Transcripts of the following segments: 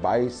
22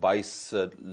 22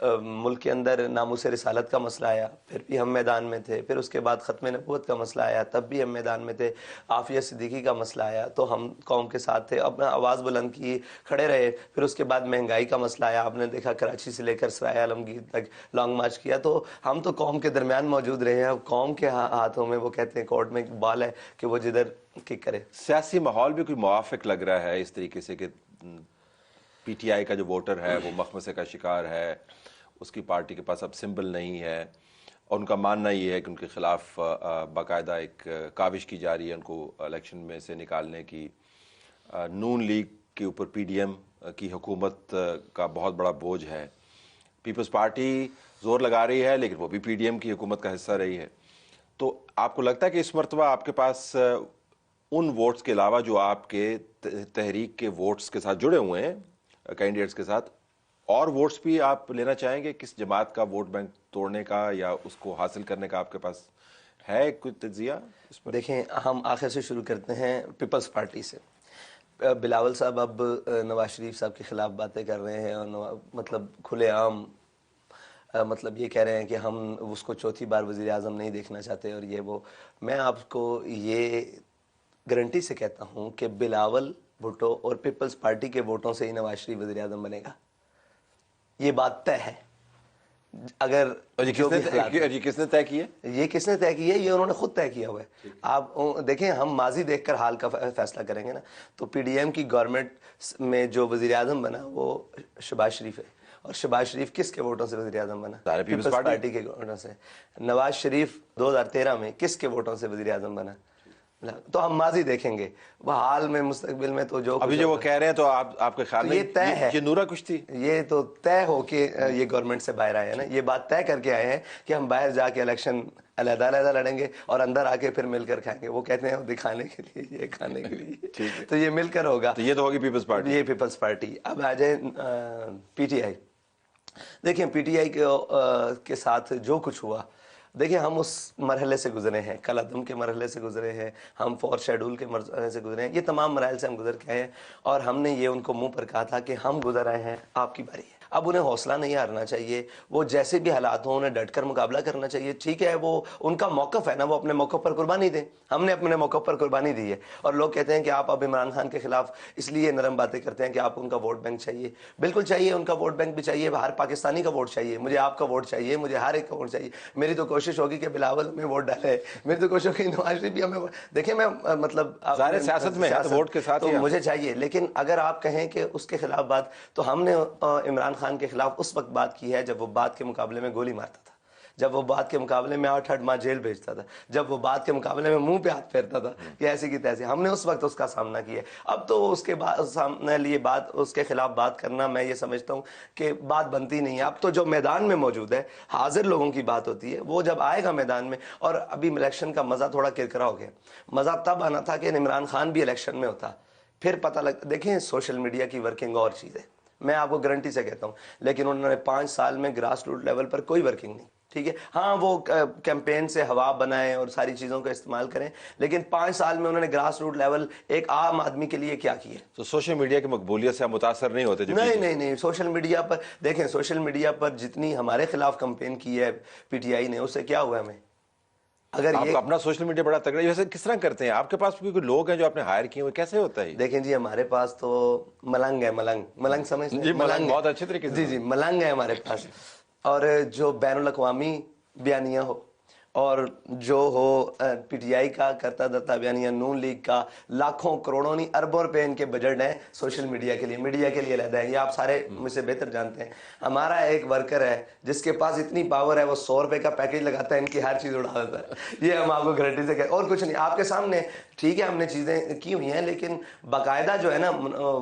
ملک کے اندر ناموس رسالت کا مسئلہ آیا، پھر بھی ہم میدان میں تھے، پھر اس کے بعد ختم نبوت کا مسئلہ آیا، تب بھی ہم میدان میں تھے، عافیہ صدیقی کا مسئلہ آیا تو ہم قوم کے ساتھ تھے، اپنا آواز بلند کی، کھڑے رہے، پھر اس کے بعد مہنگائی کا مسئلہ آیا، آپ نے دیکھا کراچی سے لے کر سرائے عالمگیر تک لانگ مارچ کیا، تو ہم تو قوم کے درمیان موجود رہے ہیں، اب قوم کے ہاتھوں میں، وہ کہتے ہیں کورٹ میں ایک بال ہے کہ وہ جدھر کک کرے۔ سیاسی ماحول بھی کوئی موافق لگ رہا ہے اس طریقے سے کہ پی ٹی آئی کا جو ووٹر ہے وہ مخمصے کا شکار ہے، اس کی پارٹی کے پاس اب سمبل نہیں ہے، اور ان کا ماننا یہ ہے کہ ان کے خلاف باقاعدہ ایک کاوش کی جا رہی ہے ان کو الیکشن میں سے نکالنے کی۔ نون لیگ کے اوپر پی ڈی ایم کی حکومت کا بہت بڑا بوجھ ہے، پیپلز پارٹی زور لگا رہی ہے لیکن وہ بھی پی ڈی ایم کی حکومت کا حصہ رہی ہے، تو آپ کو لگتا ہے کہ اس مرتبہ آپ کے پاس ان ووٹس کے علاوہ جو آپ کے تحریک کے ووٹس کے ساتھ جڑے ہوئے ہیں کینڈیڈیٹس کے ساتھ، اور ووٹس بھی آپ لینا چاہیں گے؟ کس جماعت کا ووٹ بینک توڑنے کا یا اس کو حاصل کرنے کا آپ کے پاس ہے کوئی تجزیہ اس پر؟ دیکھیں، ہم آخر سے شروع کرتے ہیں پیپلز پارٹی سے۔ بلاول صاحب اب نواز شریف صاحب کے خلاف باتیں کر رہے ہیں، اور مطلب کھلے عام مطلب یہ کہہ رہے ہیں کہ ہم اس کو چوتھی بار وزیر اعظم نہیں دیکھنا چاہتے، اور یہ وہ۔ میں آپ کو یہ گارنٹی سے کہتا ہوں کہ بلاول بھٹو اور پیپلز پارٹی کے ووٹوں سے ہی نواز شریف وزیر اعظم بنے گا، یہ بات طے ہے۔ اگر کس نے طے کیا؟ یہ کس نے طے کیا؟ یہ انہوں نے خود طے کیا ہوا ہے۔ آپ دیکھیں، ہم ماضی دیکھ کر حال کا فیصلہ کریں گے نا، تو پی ڈی ایم کی گورنمنٹ میں جو وزیر اعظم بنا وہ شہباز شریف ہے، اور شہباز شریف کس کے ووٹوں سے وزیر اعظم بنا؟ پیپلز پارٹی کے ووٹوں سے۔ نواز شریف 2013 میں کس کے ووٹوں سے وزیر اعظم بنا؟ تو ہم ماضی دیکھیں گے، وہ حال میں مستقبل میں تو جو ابھی جو وہ کہہ رہے ہیں تو آپ کے خیال میں یہ طے ہے، یہ نورا کچھ تھی، یہ تو طے ہو کے یہ گورنمنٹ سے باہر آئے ہیں نا، یہ بات طے کر کے آئے ہیں کہ ہم باہر جا کے الیکشن علیحدہ علیحدہ لڑیں گے اور اندر آ کے پھر مل کر کھائیں گے۔ وہ کہتے ہیں دکھانے کے لیے، یہ کھانے کے لیے، تو یہ مل کر ہوگا۔ تو یہ تو ہوگی پیپلز پارٹی۔ یہ پیپلز پارٹی۔ اب آ جائیں پی ٹی آئی۔ دیکھیں، پی ٹی آئی کے ساتھ جو کچھ ہوا، دیکھیں ہم اس مرحلے سے گزرے ہیں، کل عدم کے مرحلے سے گزرے ہیں، ہم فور شیڈول کے مرحلے سے گزرے ہیں، یہ تمام مراحل سے ہم گزر کے آئے ہیں، اور ہم نے یہ ان کو منہ پر کہا تھا کہ ہم گزر آئے ہیں، آپ کی باری ہے۔ اب انہیں حوصلہ نہیں ہارنا چاہیے، وہ جیسے بھی حالات ہوں انہیں ڈٹ کر مقابلہ کرنا چاہیے۔ ٹھیک ہے، وہ ان کا موقف ہے نا، وہ اپنے موقف پر قربانی دیں، ہم نے اپنے موقف پر قربانی دی ہے۔ اور لوگ کہتے ہیں کہ آپ اب عمران خان کے خلاف اس لیے نرم باتیں کرتے ہیں کہ آپ ان کا ووٹ بینک چاہیے۔ بالکل چاہیے، ان کا ووٹ بینک بھی چاہیے، ہر پاکستانی کا ووٹ چاہیے، مجھے آپ کا ووٹ چاہیے، مجھے ہر ایک کا ووٹ چاہیے۔ میری تو کوشش ہوگی کہ بلاول میں ووٹ ڈالے، میری تو کوشش ہوگی نواز شریف بھی ہمیں۔ دیکھیں، میں مطلب ظاہر سیاست میں ووٹ کے ساتھ تو مجھے چاہیے، لیکن اگر آپ کہیں کہ اس کے خلاف بات، تو ہم نے عمران خان کے خلاف اس وقت بات کی ہے جب وہ بات کے مقابلے میں گولی مارتا تھا، جب وہ بات کے مقابلے میں 8 ماہ جیل بھیجتا تھا، جب وہ بات کے مقابلے میں منہ پہ ہاتھ پھیرتا تھا کہ ایسی کی تیسی، ہم نے اس وقت اس کا سامنا کیا۔ اب تو اس کے بعد سامنے لیے بات، اس کے خلاف بات کرنا، میں یہ سمجھتا ہوں کہ بات بنتی نہیں ہے۔ اب تو جو میدان میں موجود ہے، حاضر لوگوں کی بات ہوتی ہے، وہ جب آئے گا میدان میں۔ اور ابھی الیکشن کا مزہ تھوڑا کرکرا ہو گیا، مزہ تب آنا تھا کہ عمران خان بھی الیکشن میں ہوتا، پھر پتہ لگ۔ دیکھیں، سوشل میڈیا کی ورکنگ اور چیز ہے، میں آپ کو گارنٹی سے کہتا ہوں، لیکن انہوں نے 5 سال میں گراس روٹ لیول پر کوئی ورکنگ نہیں۔ ٹھیک ہے، ہاں وہ کیمپین سے ہوا بنائیں اور ساری چیزوں کا استعمال کریں، لیکن 5 سال میں انہوں نے گراس روٹ لیول ایک عام آدمی کے لیے کیا کیا؟ تو سوشل میڈیا کی مقبولیت سے ہم متاثر نہیں ہوتے؟ نہیں، سوشل میڈیا پر دیکھیں، سوشل میڈیا پر جتنی ہمارے خلاف کمپین کی ہے پی ٹی آئی نے، اس سے کیا ہوا ہمیں؟ اگر آپ کا اپنا سوشل میڈیا بڑا تگڑا ہے، ویسے کس طرح کرتے ہیں؟ آپ کے پاس کوئی لوگ ہیں جو آپ نے ہائر کیے ہوئے، کیسے ہوتا ہے؟ دیکھیں جی، ہمارے پاس تو ملنگ ہے، ملنگ سمجھتے ہیں؟ ملنگ بہت اچھے طریقے سے، جی ملنگ ہے ہمارے پاس، اور جو بین الاقوامی بیانیہ ہو، اور جو ہو پی ٹی آئی کا کرتا دھرتا بیانیہ، نون لیگ کا، لاکھوں کروڑوں نہیں اربوں روپے ان کے بجٹ ہیں سوشل میڈیا کے لیے، میڈیا کے لیے علیحدہ ہے، یہ آپ سارے مجھ سے بہتر جانتے ہیں۔ ہمارا ایک ورکر ہے جس کے پاس اتنی پاور ہے، وہ 100 روپے کا پیکیج لگاتا ہے، ان کی ہر چیز اڑا دیتا ہے۔ یہ ہم آپ کو گارنٹی سے کہتے ہیں، اور کچھ نہیں، آپ کے سامنے۔ ٹھیک ہے، ہم نے چیزیں کی ہوئی ہیں، لیکن باقاعدہ جو ہے نا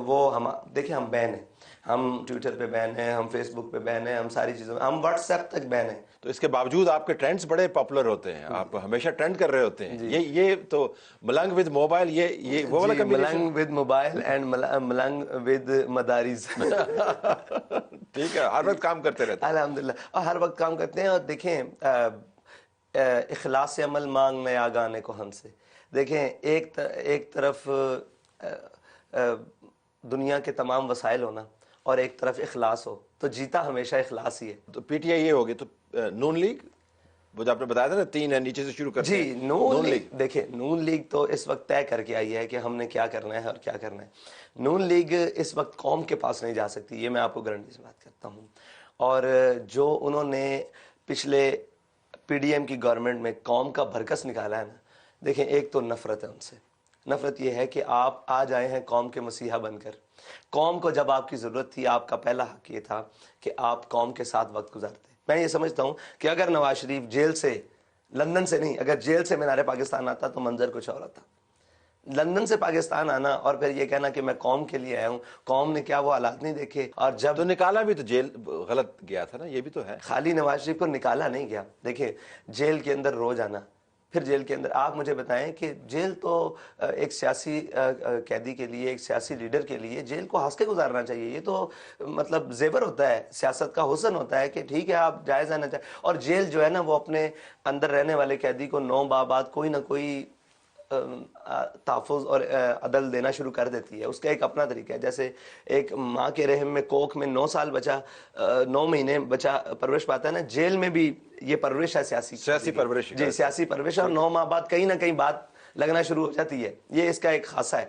وہ ہم دیکھیں، ہم بین ہیں، ہم ٹویٹر پہ بین ہیں، ہم فیس بک پہ بین ہیں، ہم ساری چیزوں، ہم واٹس ایپ تک بین ہیں۔ تو اس کے باوجود آپ کے ٹرینڈز بڑے پاپولر ہوتے ہیں، آپ ہمیشہ ٹرینڈ کر رہے ہوتے ہیں۔ یہ تو ملنگ ود موبائل، یہ وہ والا کمبینیشن، ملنگ ود موبائل اینڈ ملنگ ود مدارس۔ ٹھیک ہے، ہر وقت کام کرتے رہتے ہیں الحمدللہ، اور ہر وقت کام کرتے ہیں۔ اور دیکھیں، اخلاص سے عمل مانگ میں آگانے کو ہم سے، دیکھیں ایک طرف دنیا کے تمام وسائل ہونا اور ایک طرف اخلاص ہو، تو جیتا ہمیشہ اخلاص ہی ہے. تو پی ٹی آئی یہ ہوگی تو نون لیگ وہ جو آپ نے بتایا تھا نا 3 ہے نیچے سے شروع کرتے ہیں. جی نون لیگ دیکھیں نون لیگ تو اس وقت طے کر کے آئی ہے کہ ہم نے کیا کرنا ہے اور کیا کرنا ہے. نون لیگ اس وقت قوم کے پاس نہیں جا سکتی, یہ میں آپ کو گارنٹی سے بات کرتا ہوں. اور جو انہوں نے پچھلے پی ڈی ایم کی گورنمنٹ میں قوم کا بھرکس نکالا ہے نا, دیکھیں ایک تو نفرت ہے ان سے. نفرت یہ ہے کہ آپ آج آئے ہیں قوم کے مسیحا بن کر. قوم کو جب آپ کی ضرورت تھی آپ کا پہلا حق یہ تھا کہ آپ قوم کے ساتھ وقت گزارتے. میں یہ سمجھتا ہوں کہ اگر نواز شریف جیل سے, لندن سے نہیں, اگر جیل سے مینار پاکستان آتا تو منظر کچھ اور آتا. لندن سے پاکستان آنا اور پھر یہ کہنا کہ میں قوم کے لیے آیا ہوں, قوم نے کیا وہ حالات نہیں دیکھے. اور جب تو نکالا بھی تو جیل غلط گیا تھا نا, یہ بھی تو ہے. خالی نواز شریف کو نکالا نہیں گیا. دیکھیں جیل کے اندر روز آنا, پھر جیل کے اندر آپ مجھے بتائیں کہ جیل تو ایک سیاسی قیدی کے لیے, ایک سیاسی لیڈر کے لیے جیل کو ہنس کے گزارنا چاہیے. یہ تو مطلب زیور ہوتا ہے, سیاست کا حسن ہوتا ہے کہ ٹھیک ہے آپ جائز آنا چاہیں. اور جیل جو ہے نا وہ اپنے اندر رہنے والے قیدی کو 9 بعد کوئی نہ کوئی تحفظ اور عدل دینا شروع کر دیتی ہے. اس کا ایک اپنا طریقہ ہے. جیسے ایک ماں کے رحم میں کوکھ میں 9 سال بچہ 9 مہینے بچہ پرورش پاتا ہے نا, جیل میں بھی یہ پرورش ہے, سیاسی پرورش. جی سیاسی پرورش. اور 9 ماہ بعد کہیں نہ کہیں بات لگنا شروع ہو جاتی ہے. یہ اس کا ایک خاصہ ہے.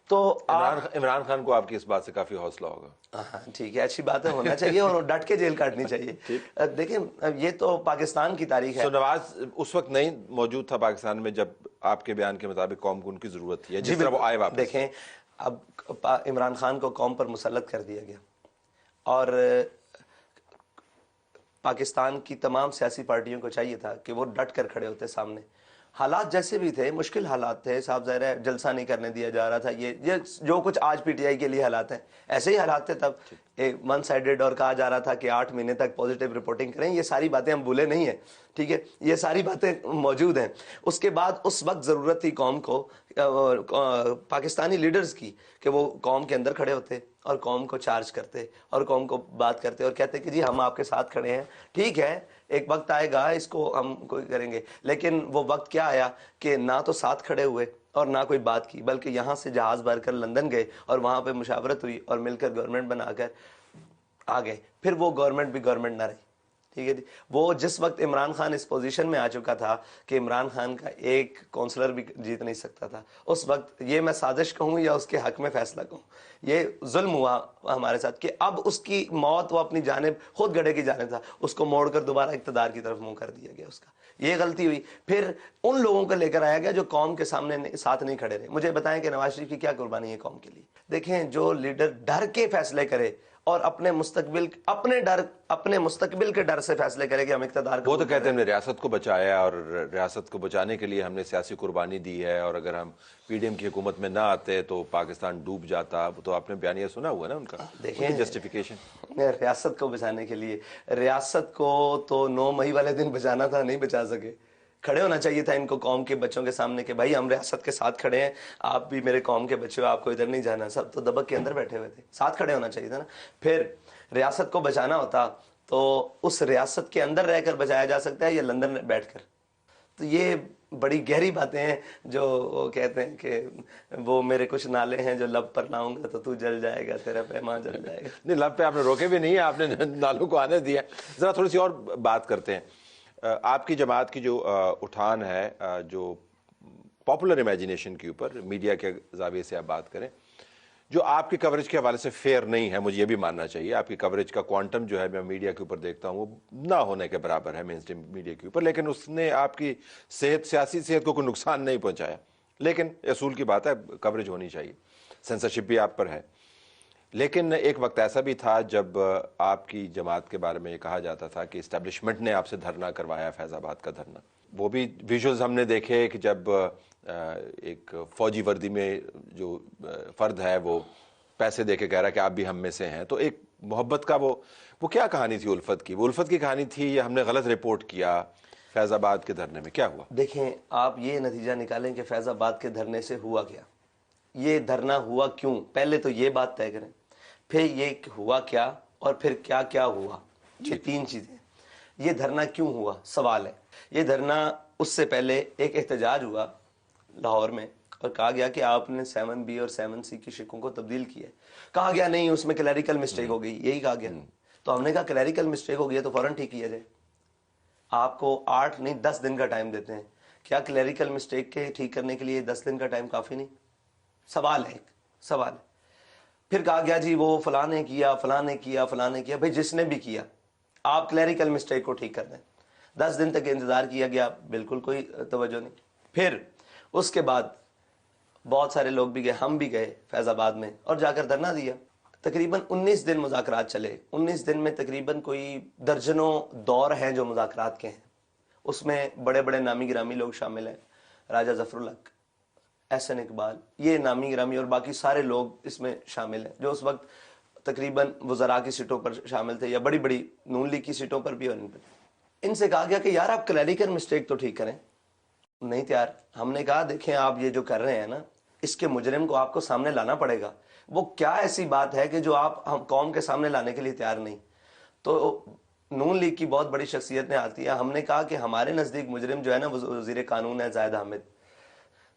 تو عمران خان کو آپ کی اس بات سے کافی حوصلہ ہوگا. ہاں ٹھیک ہے, اچھی بات ہے, ہونا چاہیے اور ڈٹ کے جیل کاٹنی چاہیے. دیکھیں یہ تو پاکستان کی تاریخ ہے. نواز اس وقت نہیں موجود تھا پاکستان میں جب آپ کے بیان کے مطابق قوم کو ان کی ضرورت تھی, جس طرح وہ آئے واپس. دیکھیں اب عمران خان کو قوم پر مسلط کر دیا گیا اور پاکستان کی تمام سیاسی پارٹیوں کو چاہیے تھا کہ وہ ڈٹ کر کھڑے ہوتے سامنے. حالات جیسے بھی تھے, مشکل حالات تھے صاحب, ظاہر ہے جلسہ نہیں کرنے دیا جا رہا تھا. یہ جو کچھ آج پی ٹی آئی کے لیے حالات ہیں ایسے ہی حالات تھے تب. ون سائیڈڈ اور کہا جا رہا تھا کہ 8 مہینے تک پازیٹیو رپورٹنگ کریں. یہ ساری باتیں ہم بھولے نہیں ہیں, ٹھیک ہے, یہ ساری باتیں موجود ہیں. اس کے بعد اس وقت ضرورت تھی قوم کو, پاکستانی لیڈرز کی, کہ وہ قوم کے اندر کھڑے ہوتے اور قوم کو چارج کرتے اور قوم کو بات کرتے اور کہتے کہ جی ہم آپ کے ساتھ کھڑے ہیں, ٹھیک ہے ایک وقت آئے گا اس کو ہم کوئی کریں گے. لیکن وہ وقت کیا آیا کہ نہ تو ساتھ کھڑے ہوئے اور نہ کوئی بات کی, بلکہ یہاں سے جہاز بھر کر لندن گئے اور وہاں پہ مشاورت ہوئی اور مل کر گورنمنٹ بنا کر آ گئے. پھر وہ گورنمنٹ بھی گورنمنٹ نہ رہی, ٹھیک ہے جی. وہ جس وقت عمران خان اس پوزیشن میں آ چکا تھا کہ عمران خان کا ایک کونسلر بھی جیت نہیں سکتا تھا, اس وقت یہ میں سازش کہوں یا اس کے حق میں فیصلہ کہوں, یہ ظلم ہوا ہمارے ساتھ کہ اب اس کی موت وہ اپنی جانب خود گڑھے کی جانب تھا, اس کو موڑ کر دوبارہ اقتدار کی طرف منہ کر دیا گیا. اس کا یہ غلطی ہوئی. پھر ان لوگوں کو لے کر آیا گیا جو قوم کے سامنے ساتھ نہیں کھڑے رہے. مجھے بتائیں کہ نواز شریف کی کیا قربانی ہے قوم کے لیے. دیکھیں جو لیڈر ڈر کے فیصلے کرے اور اپنے مستقبل کے ڈر سے فیصلے کرے کہ ہم اقتدار کو, وہ تو کہتے ہیں ہم نے ریاست کو بچایا اور ریاست کو بچانے کے لیے ہم نے سیاسی قربانی دی ہے, اور اگر ہم پی ڈی ایم کی حکومت میں نہ آتے تو پاکستان ڈوب جاتا. تو آپ نے بیانیہ سنا ہوا نا ان کا, دیکھیں جسٹیفیکیشن ریاست کو بچانے کے لیے, ریاست کو تو 9 مئی والے دن بچانا تھا, نہیں بچا سکے. کھڑے ہونا چاہیے تھا ان کو قوم کے بچوں کے سامنے کہ بھائی ہم ریاست کے ساتھ کھڑے ہیں, آپ بھی میرے قوم کے بچے ہو, آپ کو ادھر نہیں جانا. سب تو دبک کے اندر بیٹھے ہوئے تھے, ساتھ کھڑے ہونا چاہیے تھا نا. پھر ریاست کو بچانا ہوتا تو اس ریاست کے اندر رہ کر بچایا جا سکتا ہے یا لندن میں بیٹھ کر. تو یہ بڑی گہری باتیں ہیں جو وہ کہتے ہیں کہ وہ میرے کچھ نالے ہیں جو لب پر لاؤں گا تو جل جائے گا, تیرا پیمان جل جائے گا. نہیں, لب پہ آپ نے روکے بھی نہیں ہے, آپ نے نالوں کو آنے دیا. ذرا تھوڑی سی اور بات کرتے ہیں. آپ کی جماعت کی جو اٹھان ہے, جو پاپولر امیجنیشن کے اوپر میڈیا کے زاویے سے آپ بات کریں, جو آپ کی کوریج کے حوالے سے فیئر نہیں ہے, مجھے یہ بھی ماننا چاہیے. آپ کی کوریج کا کوانٹم جو ہے میں میڈیا کے اوپر دیکھتا ہوں وہ نہ ہونے کے برابر ہے مین اسٹریم میڈیا کے اوپر, لیکن اس نے آپ کی سیاسی صحت کو کوئی نقصان نہیں پہنچایا. لیکن اصول کی بات ہے, کوریج ہونی چاہیے, سینسرشپ بھی آپ پر ہے. لیکن ایک وقت ایسا بھی تھا جب آپ کی جماعت کے بارے میں یہ کہا جاتا تھا کہ اسٹیبلشمنٹ نے آپ سے دھرنا کروایا, فیض آباد کا دھرنا. وہ بھی ویژولز ہم نے دیکھے کہ جب ایک فوجی وردی میں جو فرد ہے وہ پیسے دے کے کہہ رہا ہے کہ آپ بھی ہم میں سے ہیں, تو ایک محبت کا وہ کیا کہانی تھی الفت کی؟ وہ الفت کی کہانی تھی یا ہم نے غلط رپورٹ کیا فیض آباد کے دھرنے میں, کیا ہوا؟ دیکھیں آپ یہ نتیجہ نکالیں کہ فیض آباد کے دھرنے سے ہوا کیا, یہ دھرنا ہوا کیوں, پہلے تو یہ بات طے کریں, پھر یہ ہوا کیا, اور پھر کیا کیا ہوا. یہ 3 چیزیں. یہ دھرنا کیوں ہوا سوال ہے. یہ دھرنا اس سے پہلے ایک احتجاج ہوا لاہور میں اور کہا گیا کہ آپ نے 7B اور 7C کی شکوں کو تبدیل کیا ہے. کہا گیا نہیں اس میں کلیریکل مسٹیک ہو گئی, یہی کہا گیا. تو ہم نے کہا کلیریکل مسٹیک ہو گیا تو فوراً ٹھیک کیا جائے. آپ کو 8 نہیں 10 دن کا ٹائم دیتے ہیں. کیا کلیریکل مسٹیک کے ٹھیک کرنے کے لیے 10 دن کا ٹائم کافی نہیں؟ سوال ہے، ایک سوال ہے. پھر کہا گیا جی وہ فلاں نے کیا، فلاں نے کیا، فلاں نے کیا. بھائی جس نے بھی کیا آپ کلیریکل مسٹیک کو ٹھیک کر دیں. 10 دن تک انتظار کیا گیا، بالکل کوئی توجہ نہیں. پھر اس کے بعد بہت سارے لوگ بھی گئے، ہم بھی گئے فیض آباد میں اور جا کر دھرنا دیا. تقریباً 19 دن مذاکرات چلے. 19 دن میں تقریباً کوئی درجنوں دور ہیں جو مذاکرات کے ہیں. اس میں بڑے بڑے نامی گرامی لوگ شامل ہیں، راجہ ظفر الحق، احسن اقبال، یہ نامی گرامی اور باقی سارے لوگ اس میں شامل ہیں جو اس وقت تقریباً وزراء کی سیٹوں پر شامل تھے یا بڑی بڑی نون لیگ کی سیٹوں پر بھی. اور ان سے کہا گیا کہ یار آپ کلیریکل مسٹیک تو ٹھیک کریں. نہیں تیار. ہم نے کہا دیکھیں آپ یہ جو کر رہے ہیں نا، اس کے مجرم کو آپ کو سامنے لانا پڑے گا. وہ کیا ایسی بات ہے کہ جو آپ ہم قوم کے سامنے لانے کے لیے تیار نہیں؟ تو نون لیگ کی بہت بڑی شخصیت نے آتی ہے. ہم نے کہا کہ ہمارے نزدیک مجرم جو ہے نا وزیر قانون ہے زاہد حامد.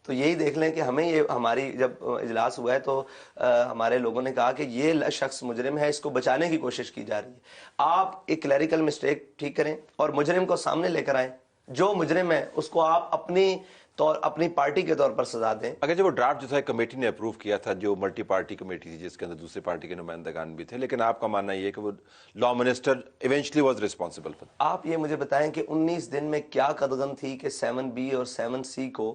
تو یہی دیکھ لیں کہ ہمیں یہ ہماری جب اجلاس ہوا ہے تو ہمارے لوگوں نے کہا کہ یہ شخص مجرم ہے، اس کو بچانے کی کوشش کی جا رہی ہے. آپ ایک کلیریکل مسٹیک ٹھیک کریں اور مجرم کو سامنے لے کر آئیں. جو مجرم ہے اس کو آپ اپنی پارٹی کے طور پر سزا دیں. اگر جو وہ ڈرافٹ جو تھا کمیٹی نے اپروو کیا تھا، جو ملٹی پارٹی کمیٹی تھی جس کے اندر دوسری پارٹی کے نمائندگان بھی تھے، لیکن آپ کا ماننا یہ ہے کہ وہ law minister eventually was responsible for. آپ یہ مجھے بتائیں کہ 19 دن میں کیا قدغن تھی کہ 7B اور 7C کو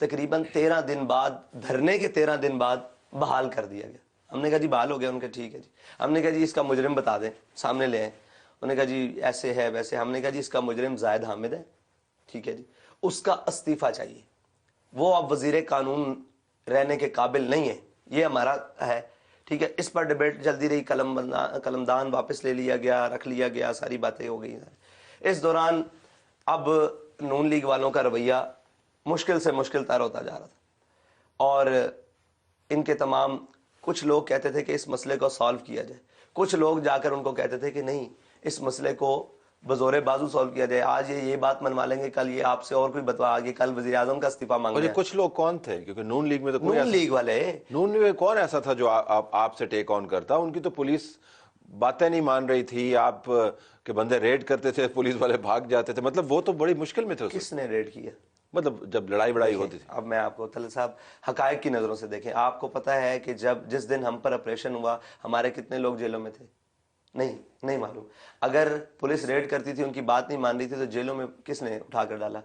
تقریباً 13 دن بعد، دھرنے کے 13 دن بعد بحال کر دیا گیا. ہم نے کہا جی بحال ہو گیا. ان کے ٹھیک ہے جی. ہم نے کہا جی اس کا مجرم بتا دیں، سامنے لے آئیں. انہوں نے کہا جی ایسے ہے ویسے. ہم نے کہا جی اس کا مجرم زاہد حامد ہے. ٹھیک ہے جی، اس کا استعفیٰ چاہیے، وہ اب وزیر قانون رہنے کے قابل نہیں ہے، یہ ہمارا ہے. ٹھیک ہے، اس پر ڈیبیٹ چلتی رہی. قلمدان واپس لے لیا گیا، رکھ لیا گیا، ساری باتیں ہو گئی. اس دوران اب نون لیگ والوں کا رویہ مشکل سے مشکل تر ہوتا جا رہا تھا. اور ان کے تمام کچھ لوگ کہتے تھے کہ اس مسئلے کو سالو کیا جائے. کچھ لوگ جا کر ان کو کہتے تھے کہ نہیں، اس مسئلے کو بزور بازو سالو کیا جائے. آج یہ بات منوا لیں گے، کل یہ آپ سے اور کوئی بتوا آگے، کل وزیر اعظم کا استعفیٰ مانگ رہے ہیں. کچھ لوگ کون تھے؟ کیونکہ نون لیگ میں تو کوئی نون لیگ والے، نون لیگ میں کون ایسا تھا جو آپ سے ٹیک آن کرتا؟ ان کی تو پولیس باتیں نہیں مان رہی تھی، آپ کے بندے ریڈ کرتے تھے، پولیس والے بھاگ جاتے تھے. مطلب وہ تو بڑی مشکل میں تھے. کس نے ریڈ کیا؟ مطلب جب لڑائی بڑائی ہوتی تھی. اب میں آپ کو طلعت صاحب حقائق کی نظروں سے دیکھیں. آپ کو پتہ ہے کہ جس دن ہم پر آپریشن ہوا ہمارے کتنے لوگ جیلوں میں تھے؟ نہیں معلوم. اگر پولیس ریڈ کرتی تھی، ان کی بات نہیں مان رہی تھی، تو جیلوں میں کس نے اٹھا کر ڈالا؟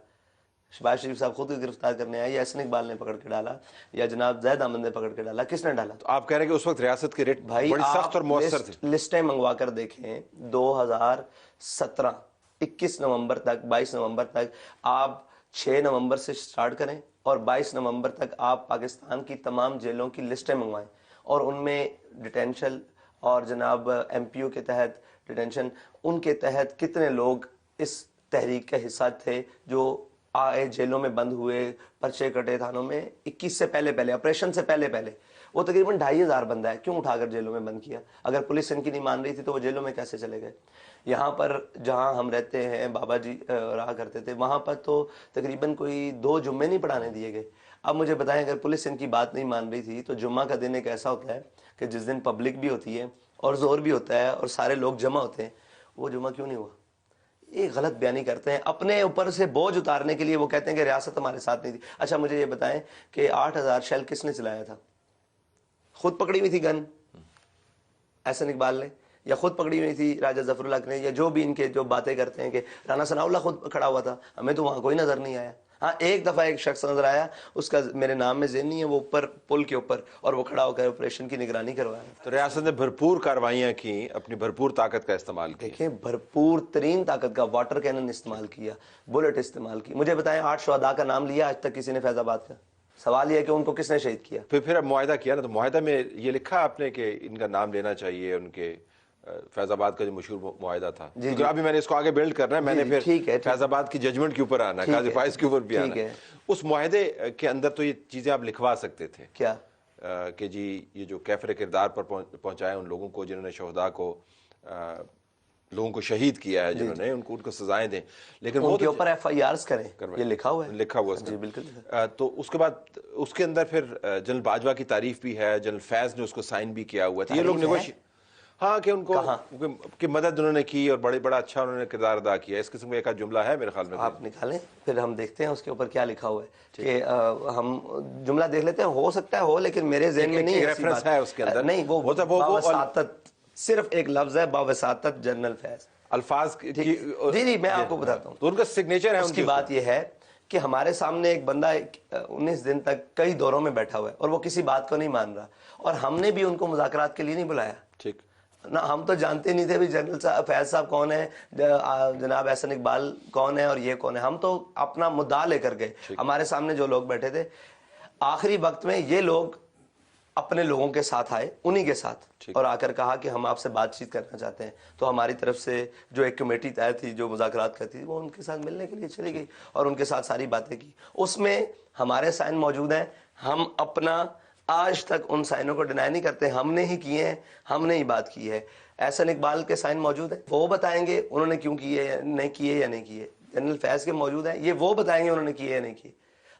شہباز شریف صاحب خود کو گرفتار کرنے آئے، یا احسن اقبال نے پکڑ کے ڈالا، یا جناب زاہد حامد نے پکڑ کے ڈالا؟ کس نے ڈالا؟ تو آپ کہہ رہے ہیں کہ اس وقت ریاست کے ریٹ بھائی بڑی سخت اور مؤثر تھی. لسٹیں منگوا کر دیکھیں 2017 21 نومبر تک 22 نومبر تک آپ 6 نومبر سے سٹارٹ کریں اور 22 نومبر تک آپ پاکستان کی تمام جیلوں کی لسٹیں منگوائیں اور ان میں ڈیٹینشن اور جناب ایم پی او کے تحت ڈیٹینشن، ان کے تحت کتنے لوگ اس تحریک کا حصہ تھے جو آئے جیلوں میں بند ہوئے، پرچے کٹے تھانوں میں. 21 سے پہلے آپریشن سے پہلے وہ تقریباً 2500 بندہ ہے. کیوں اٹھا کر جیلوں میں بند کیا؟ اگر پولیس ان کی نہیں مان رہی تھی تو وہ جیلوں میں کیسے چلے گئے؟ یہاں پر جہاں ہم رہتے ہیں، بابا جی رہا کرتے تھے، وہاں پر تو تقریباً کوئی 2 جمعے نہیں پڑھانے دیے گئے. اب مجھے بتائیں اگر پولیس ان کی بات نہیں مان رہی تھی تو جمعہ کا دن ایک ایسا ہوتا ہے کہ جس دن پبلک بھی ہوتی ہے اور زور بھی ہوتا ہے اور سارے لوگ جمع ہوتے ہیں، وہ جمعہ کیوں نہیں ہوا؟ یہ غلط بیانی کرتے ہیں اپنے اوپر سے بوجھ اتارنے کے لیے. وہ کہتے ہیں کہ ریاست ہمارے ساتھ نہیں تھی. اچھا مجھے یہ بتائیں کہ 8000 شیل کس نے چلایا تھا؟ خود پکڑی ہوئی تھی گن احسن اقبال نے، یا خود پکڑی ہوئی تھی راجہ ظفر الحق نے، یا جو بھی ان کے جو باتیں کرتے ہیں کہ رانا ثناء اللہ خود کھڑا ہوا تھا؟ ہمیں تو وہاں کوئی نظر نہیں آیا. ہاں ایک دفعہ ایک شخص نظر آیا، اس کا میرے نام میں ذہن نہیں ہے، وہ اوپر پل کے اوپر، اور وہ کھڑا ہو کر آپریشن کی نگرانی کروایا. تو ریاست نے بھرپور کارروائیاں کی، اپنی بھرپور طاقت کا استعمال کیا. دیکھیں بھرپور ترین طاقت کا واٹر کینن استعمال کیا، بلٹ استعمال کی. مجھے بتائیں 8 شہداء کا نام لیا آج تک کسی نے فیض آباد کا؟ سوال یہ ہے کہ ان کو کس نے شہید کیا؟ پھر اب معاہدہ کیا نا، تو معاہدہ میں یہ لکھا آپ نے کہ ان کا نام لینا چاہیے، ان کے فیض آباد کا جو مشہور معاہدہ تھا. کیونکہ ابھی میں نے اس کو آگے بلڈ کرنا ہے، میں نے پھر فیض آباد کی ججمنٹ کے اوپر آنا ہے، قاضی فائز کے اوپر بھی آنا ہے. اس معاہدے کے اندر تو یہ چیزیں آپ لکھوا سکتے تھے کیا کہ جی یہ جو کیفر کردار پر پہنچائے ان لوگوں کو جنہوں نے شہداء کو لوگوں کو شہید کیا ہے، جنہوں نے ان کو سزائیں دیں، لیکن ان کے اوپر ایف آئی آرز کریں. یہ لکھا ہوا ہے، لکھا ہوا جی بالکل. تو اس کے بعد اس کے اندر پھر جنرل باجوہ کی تعریف بھی ہے، جنرل فیض نے اس کو سائن بھی کیا ہوا تھا. یہ لوگ ہاں کہ ان کو کہ مدد انہوں نے کی اور بڑا اچھا انہوں نے کردار ادا کیا، اس قسم کا ایک جملہ ہے میرے خیال میں. آپ نکالیں پھر ہم دیکھتے ہیں اس کے اوپر کیا لکھا ہوا ہے کہ ہم جملہ دیکھ لیتے ہیں، ہو سکتا ہے ہو، لیکن میرے ذہن میں نہیں ریفرنس ہے اس کے اندر. نہیں، وہ باوساطت صرف ایک لفظ ہے، باوساطت جنرل فیض. الفاظ جی میں آپ کو بتاتا ہوں تو ان کا سگنیچر ہے. اس کی بات یہ ہے کہ ہمارے سامنے ایک بندہ 19 دن تک کئی دوروں میں بیٹھا ہوا ہے اور وہ کسی بات کو نہیں مان رہا، اور ہم نے بھی ان کو مذاکرات کے لیے نہیں بلایا. ٹھیک نہ ہم تو جانتے نہیں تھے بھی جنرل فیض صاحب کون ہے، جناب احسن اقبال کون ہے اور یہ کون ہے. ہم تو اپنا مدعا لے کر گئے. ہمارے سامنے جو لوگ بیٹھے تھے آخری وقت میں یہ لوگ اپنے لوگوں کے ساتھ آئے، انہی کے ساتھ، اور آ کر کہا کہ ہم آپ سے بات چیت کرنا چاہتے ہیں. تو ہماری طرف سے جو ایک کمیٹی طے تھی جو مذاکرات کرتی تھی، وہ ان کے ساتھ ملنے کے لیے چلی گئی اور ان کے ساتھ ساری باتیں کی. اس میں ہمارے سائن موجود ہیں. ہم اپنا آج تک ان سائنوں کو ڈینائی نہیں کرتے، ہم نے ہی کیے ہیں، ہم نے ہی بات کی ہے. احسن اقبال کے سائن موجود ہیں، وہ بتائیں گے انہوں نے کیوں کیے، نہیں کیے یا نہیں کیے. جنرل فیض کے موجود ہیں، یہ وہ بتائیں گے انہوں نے کیے یا نہیں کیے.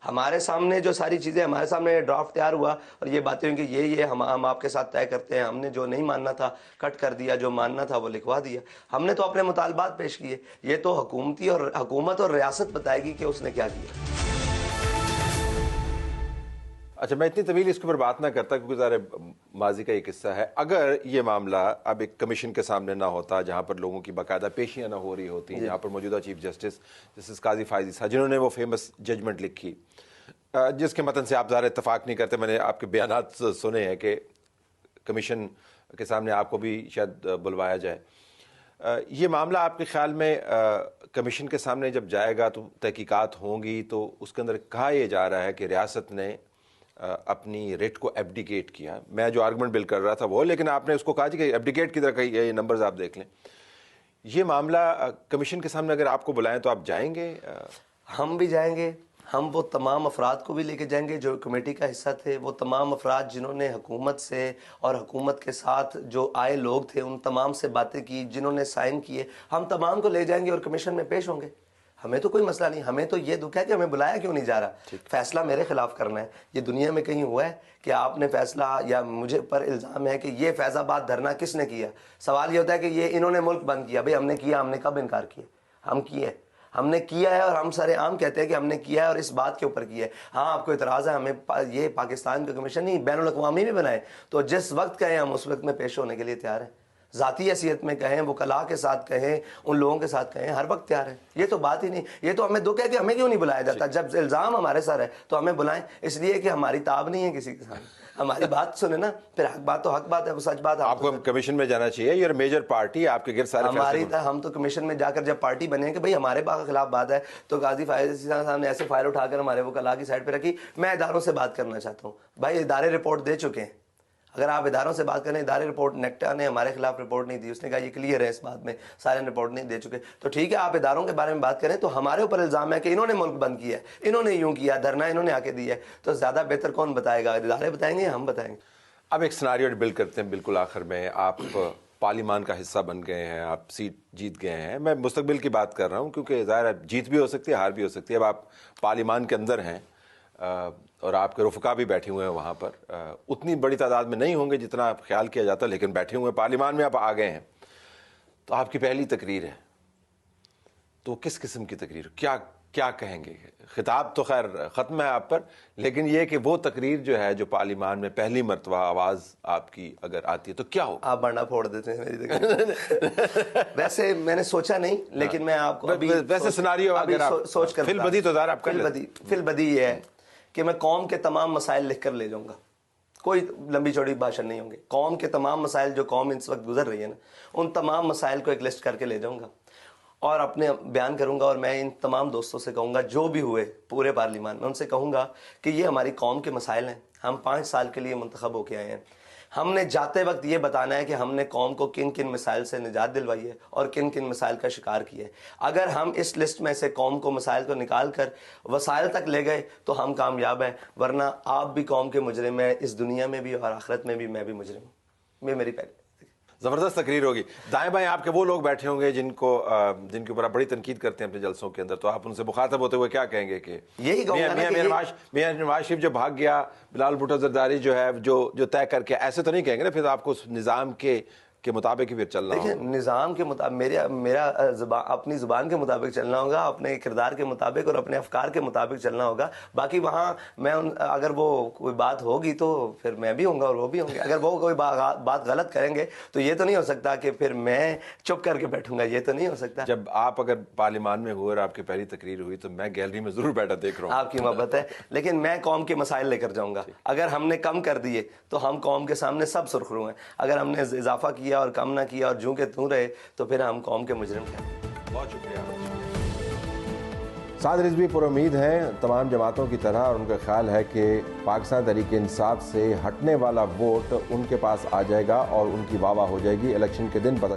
ہمارے سامنے جو ساری چیزیں، ہمارے سامنے ڈرافٹ تیار ہوا اور یہ باتیں ہوئی کہ یہ ہم آپ کے ساتھ طے کرتے ہیں. ہم نے جو نہیں ماننا تھا کٹ کر دیا، جو ماننا تھا وہ لکھوا دیا. ہم نے تو اپنے مطالبات پیش کیے. یہ تو حکومت اور ریاست بتائے گی کہ اس نے کیا کیا. اچھا، میں اتنی طویل اس کے اوپر بات نہ کرتا کیونکہ ذرا ماضی کا یہ قصہ ہے. اگر یہ معاملہ اب ایک کمیشن کے سامنے نہ ہوتا جہاں پر لوگوں کی باقاعدہ پیشیاں نہ ہو رہی ہوتی، جہاں پر موجودہ چیف جسٹس قاضی فائزی صاحب جنہوں نے وہ فیمس ججمنٹ لکھی جس کے متن سے آپ ظاہر اتفاق نہیں کرتے، میں نے آپ کے بیانات سنے ہیں کہ کمیشن کے سامنے آپ کو بھی شاید بلوایا جائے. یہ معاملہ آپ کے خیال میں کمیشن کے سامنے جب جائے گا تو تحقیقات ہوں گی، تو اس کے اندر کہا یہ جا رہا ہے کہ ریاست نے اپنی ریٹ کو ایبڈیکیٹ کیا. میں جو آرگومنٹ بل کر رہا تھا وہ، لیکن آپ نے اس کو کہا کہ ایبڈیکیٹ کی طرح کہی. یہ نمبرز آپ دیکھ لیں. یہ معاملہ کمیشن کے سامنے اگر آپ کو بلائیں تو آپ جائیں گے؟ ہم بھی جائیں گے. ہم وہ تمام افراد کو بھی لے کے جائیں گے جو کمیٹی کا حصہ تھے، وہ تمام افراد جنہوں نے حکومت سے اور حکومت کے ساتھ جو آئے لوگ تھے ان تمام سے باتیں کی، جنہوں نے سائن کیے، ہم تمام کو لے جائیں گے اور کمیشن میں پیش ہوں گے. ہمیں تو کوئی مسئلہ نہیں. ہمیں تو یہ دکھ ہے کہ ہمیں بلایا کیوں نہیں جا رہا. فیصلہ میرے خلاف کرنا ہے. یہ دنیا میں کہیں ہوا ہے کہ آپ نے فیصلہ، یا مجھے پر الزام ہے کہ یہ فیض آباد دھرنا کس نے کیا؟ سوال یہ ہوتا ہے کہ یہ انہوں نے ملک بند کیا. بھئی ہم نے کیا، ہم نے کب انکار کیا؟ ہم کیے، ہم نے کیا ہے، اور ہم سارے عام کہتے ہیں کہ ہم نے کیا ہے اور اس بات کے اوپر کیا ہے. ہاں آپ کو اعتراض ہے، ہمیں یہ پاکستان کا کمیشن نہیں بین الاقوامی بھی بنائے تو جس وقت کہیں ہم اس وقت میں پیش ہونے کے لیے تیار ہیں. ذاتی حیثیت میں کہیں، وکلاء کے ساتھ کہیں، ان لوگوں کے ساتھ کہیں، ہر وقت تیار ہے. یہ تو بات ہی نہیں. یہ تو ہمیں دکھ ہے کہ ہمیں کیوں نہیں بلایا جاتا. جب الزام ہمارے سر ہے تو ہمیں بلائیں، اس لیے کہ ہماری تاب نہیں ہے کسی کے سامنے. ہماری بات سنیں نا، پھر حق بات تو حق بات ہے، وہ سچ بات ہے. آپ کو کمیشن میں جانا چاہیے. یہ میجر پارٹی آپ کے گرد سارے ہماری ہم تو کمیشن میں جا کر جب پارٹی بنے کہ بھئی ہمارے خلاف بات ہے تو قاضی فائز صاحب نے ایسے فائل اٹھا کر ہمارے وکلاء کی سائڈ پہ رکھی. میں اداروں سے بات کرنا چاہتا ہوں. بھائی ادارے رپورٹ دے چکے ہیں. اگر آپ اداروں سے بات کریں، ادارے رپورٹ، نیکٹا نے ہمارے خلاف رپورٹ نہیں دی. اس نے کہا یہ کلیئر ہے اس بات میں، سارے رپورٹ نہیں دے چکے. تو ٹھیک ہے، آپ اداروں کے بارے میں بات کریں تو ہمارے اوپر الزام ہے کہ انہوں نے ملک بند کیا ہے، انہوں نے یوں کیا، دھرنا انہوں نے آ کے دیا ہے. تو زیادہ بہتر کون بتائے گا؟ ادارے بتائیں گے یا ہم بتائیں گے؟ اب ایک سناریو بلڈ کرتے ہیں. بالکل آخر میں آپ پارلیمان کا حصہ بن گئے ہیں، آپ سیٹ جیت گئے ہیں. میں مستقبل کی بات کر رہا ہوں کیونکہ ظاہر ہے جیت بھی ہو سکتی ہے، ہار بھی ہو سکتی ہے. اب آپ پارلیمان کے اندر ہیں اور آپ کے رفقا بھی بیٹھے ہوئے ہیں وہاں پر. اتنی بڑی تعداد میں نہیں ہوں گے جتنا خیال کیا جاتا، لیکن بیٹھے ہوئے پارلیمان میں آپ آ گئے ہیں. تو آپ کی پہلی تقریر ہے، تو کس قسم کی تقریر، کیا کہیں گے؟ خطاب تو خیر ختم ہے آپ پر، لیکن یہ کہ وہ تقریر جو ہے جو پارلیمان میں پہلی مرتبہ آواز آپ کی اگر آتی ہے تو کیا ہو؟ آپ بانڈا پھوڑ دیتے ہیں میری تقریر. ویسے میں نے سوچا نہیں، لیکن میں آپ کو ویسے سناریو اگر سوچ کر فل بدی تو ظاہر آپ کر فل بدی یہ ہے کہ میں قوم کے تمام مسائل لکھ کر لے جاؤں گا. کوئی لمبی چوڑی بھاشن نہیں ہوں گے. قوم کے تمام مسائل جو قوم اس وقت گزر رہی ہے نا، ان تمام مسائل کو ایک لسٹ کر کے لے جاؤں گا اور اپنے بیان کروں گا. اور میں ان تمام دوستوں سے کہوں گا جو بھی ہوئے پورے پارلیمان میں، ان سے کہوں گا کہ یہ ہماری قوم کے مسائل ہیں. ہم 5 سال کے لیے منتخب ہو کے آئے ہیں. ہم نے جاتے وقت یہ بتانا ہے کہ ہم نے قوم کو کن کن مسائل سے نجات دلوائی ہے اور کن کن مسائل کا شکار کیا ہے. اگر ہم اس لسٹ میں سے قوم کو مسائل کو نکال کر وسائل تک لے گئے تو ہم کامیاب ہیں، ورنہ آپ بھی قوم کے مجرم ہیں، اس دنیا میں بھی اور آخرت میں بھی میں بھی مجرم ہوں. یہ میری پہلی زبردست تقریر ہوگی. دائیں بائیں آپ کے وہ لوگ بیٹھے ہوں گے جن کے اوپر آپ بڑی تنقید کرتے ہیں اپنے جلسوں کے اندر، تو آپ ان سے مخاطب ہوتے ہوئے کیا کہیں گے؟ کہ یہی کہوں گا میاں نواز شریف جو بھاگ گیا، بلال بھٹو زرداری جو ہے جو طے کر کے، ایسے تو نہیں کہیں گے نا پھر آپ کو اس نظام کے کے مطابق ہی پھر چلنا دیکھیں ہوگا؟ نظام کے مطابق میرا اپنی زبان کے مطابق چلنا ہوگا، اپنے کردار کے مطابق اور اپنے افکار کے مطابق چلنا ہوگا. باقی وہاں میں اگر وہ کوئی بات ہوگی تو پھر میں بھی ہوں گا اور وہ بھی ہوں گے. اگر وہ کوئی بات غلط کریں گے تو یہ تو نہیں ہو سکتا کہ پھر میں چپ کر کے بیٹھوں گا، یہ تو نہیں ہو سکتا. جب آپ اگر پارلیمان میں ہوئے اور آپ کی پہلی تقریر ہوئی تو میں گیلری میں ضرور بیٹھا دیکھ رہا ہوں. آپ کی محبت ہے، لیکن میں قوم کے مسائل لے کر جاؤں گا. اگر ہم نے کم کر دیے تو ہم قوم کے سامنے سب سرخرو ہیں. اگر ہم نے اضافہ کیا اور کم نہ کیا اور جوں کے توں رہے تو پھر ہم قوم کے مجرم ہیں. بہت شکریہ. سعد رضوی پر امید ہیں تمام جماعتوں کی طرح، اور ان کا خیال ہے کہ پاکستان تحریک انصاف سے ہٹنے والا ووٹ ان کے پاس آ جائے گا اور ان کی واہ واہ ہو جائے گی. الیکشن کے دن پتہ